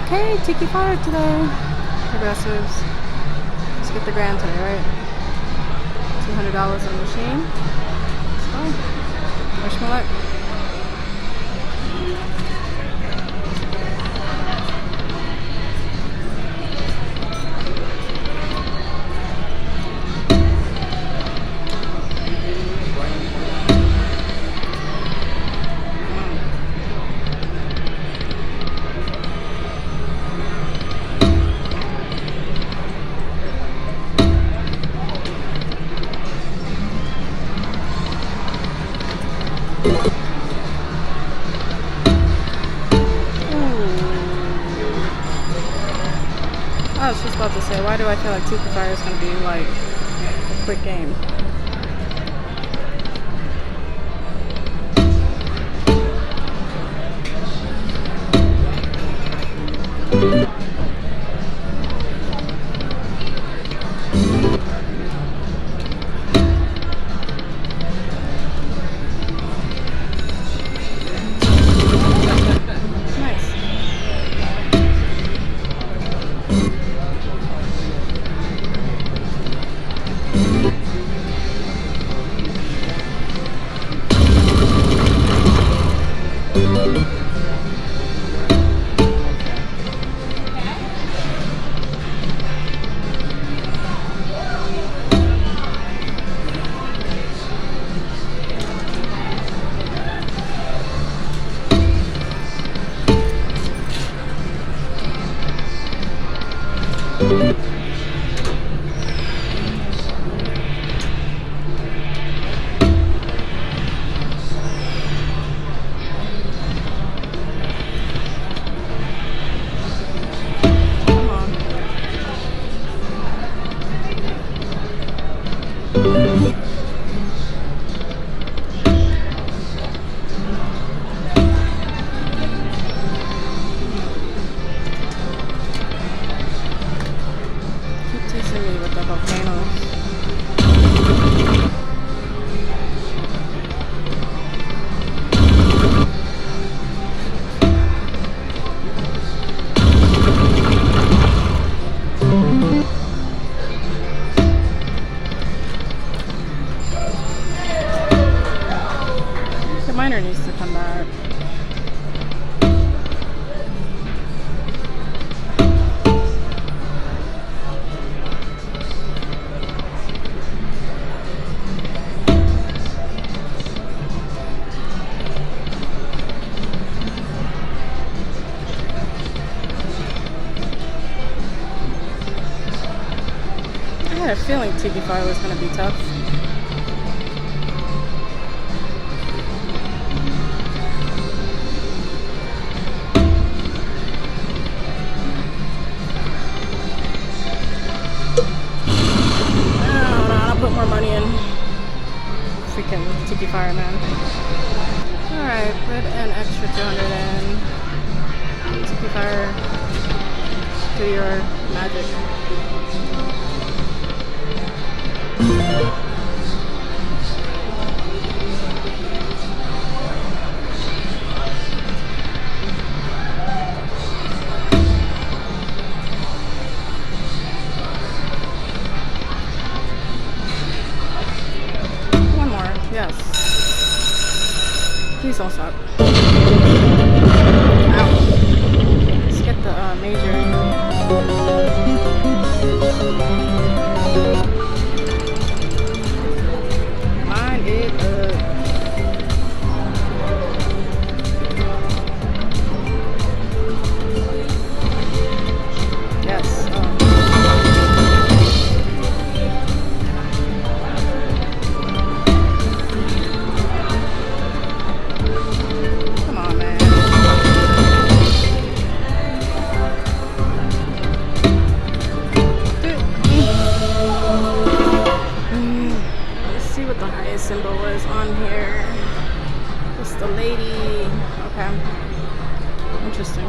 Okay, Tiki fire today. Progressives. Let's get the grand today, right? $200 on the machine. Let's go. Wish me luck. I was just about to say, why do I feel like Tiki Fire is going to be like a quick game? Miner needs to come back. I had a feeling Tiki Fire was going to be tough. Put more money in. Freaking Tiki Fire, man. Alright, put an extra 200 in. Tiki Fire, do your magic. Yes. Please don't stop. Ow. Let's get the major. Line it up. Yes. Symbol was on here. It's the lady. Okay. Interesting.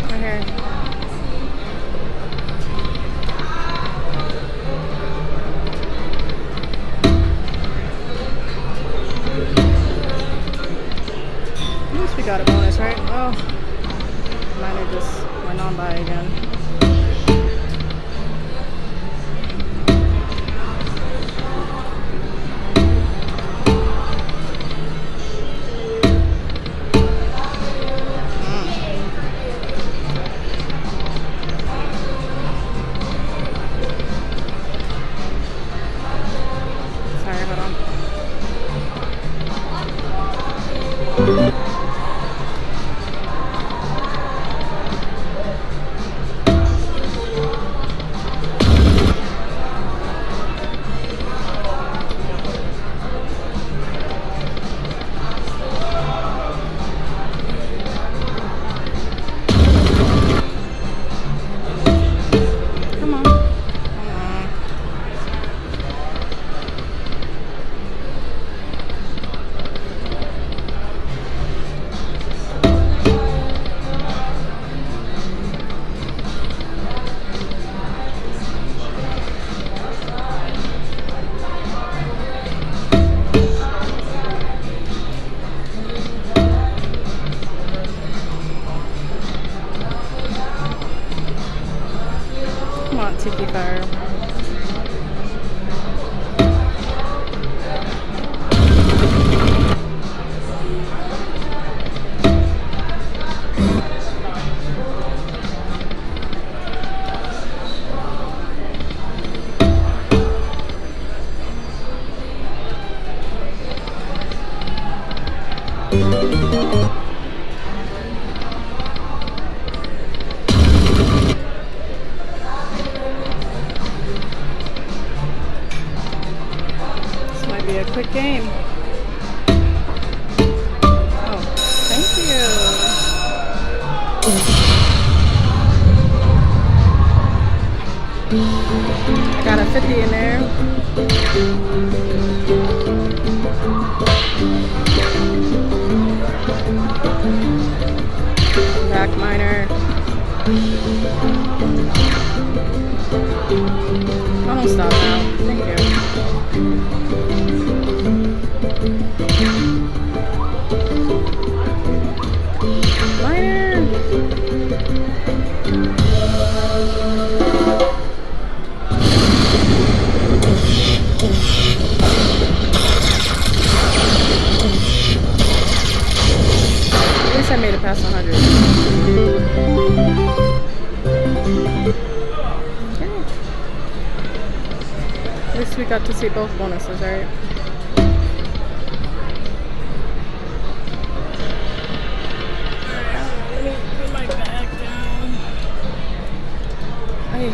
Right here. Oh, miner just went on by again. Sorry, hold on. Come on. Come on, Tiki Fire. This might be a quick game. Oh, thank you. I got a 50 in there. Back miner. Oh, don't stop now. Thank you. Miner. At least I made it past 100. Okay. At least we got to see both bonuses, right? Let me put my bag down. Ay.